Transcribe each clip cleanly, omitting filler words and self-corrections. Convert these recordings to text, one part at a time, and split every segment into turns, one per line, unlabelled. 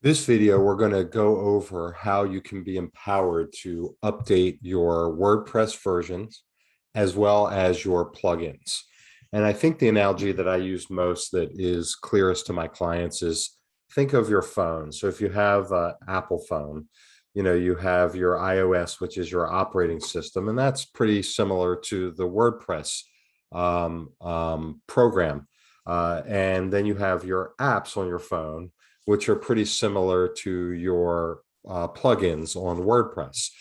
This video, we're going to go over how you can be empowered to update your WordPress versions as well as your plugins. And I think the analogy that I use most that is clearest to my clients is think of your phone. So if you have an Apple phone, you have your iOS, which is your operating system, and that's pretty similar to the WordPress program. And then you have your apps on your phone, which are pretty similar to your plugins on WordPress.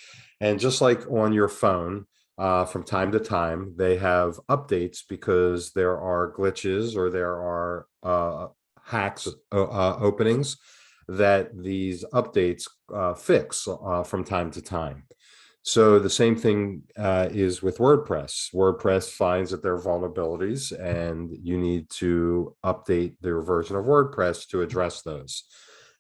And just like on your phone, from time to time, they have updates because there are glitches or there are hacks openings that these updates fix from time to time. So the same thing is with WordPress. WordPress finds that there are vulnerabilities and you need to update their version of WordPress to address those.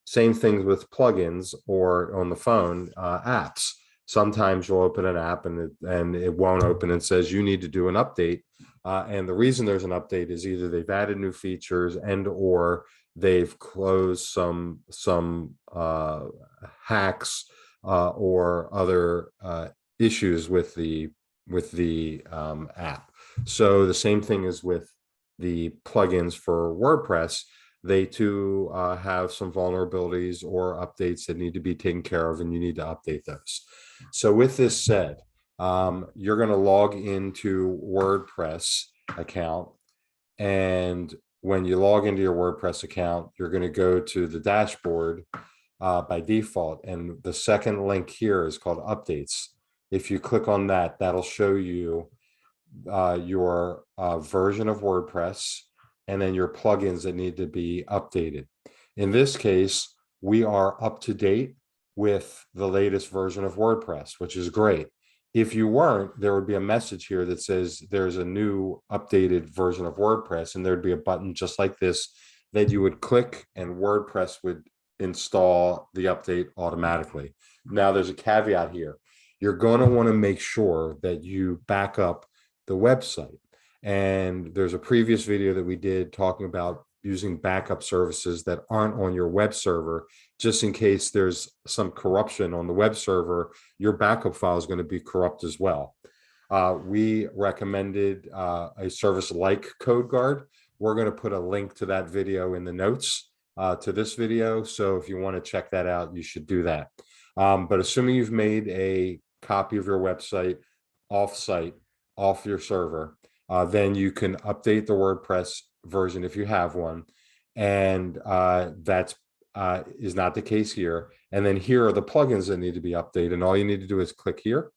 Same thing with plugins or on the phone apps. Sometimes you'll open an app and it won't open and says you need to do an update. And the reason there's an update is either they've added new features and or they've closed some hacks or other issues with the app. So the same thing is with the plugins for WordPress. They too have some vulnerabilities or updates that need to be taken care of, and you need to update those. So with this said, you're going to log into WordPress account, and when you log into your WordPress account, you're going to go to the dashboard by default. And the second link here is called updates. If you click on that, that'll show you your version of WordPress and then your plugins that need to be updated. In this case, we are up to date with the latest version of WordPress, which is great. If you weren't, there would be a message here that says there's a new updated version of WordPress, and there'd be a button just like this that you would click and WordPress would install the update automatically. Now, there's a caveat here. You're going to want to make sure that you back up the website. And there's a previous video that we did talking about using backup services that aren't on your web server, just in case there's some corruption on the web server, your backup file is going to be corrupt as well. We recommended a service like CodeGuard. We're going to put a link to that video in the notes to this video. So if you want to check that out, you should do that. But assuming you've made a copy of your website off-site, off your server, then you can update the WordPress version if you have one. And that is not the case here. And then here are the plugins that need to be updated. And all you need to do is click here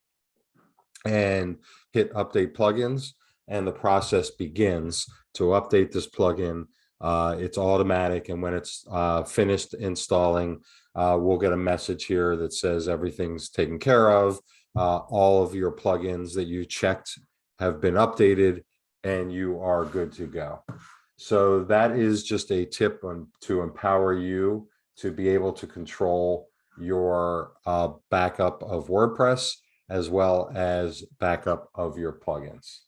and hit update plugins. And the process begins to update this plugin. It's automatic. And when it's finished installing, we'll get a message here that says everything's taken care of. All of your plugins that you checked have been updated and you are good to go. So that is just a tip to empower you to be able to control your backup of WordPress as well as backup of your plugins.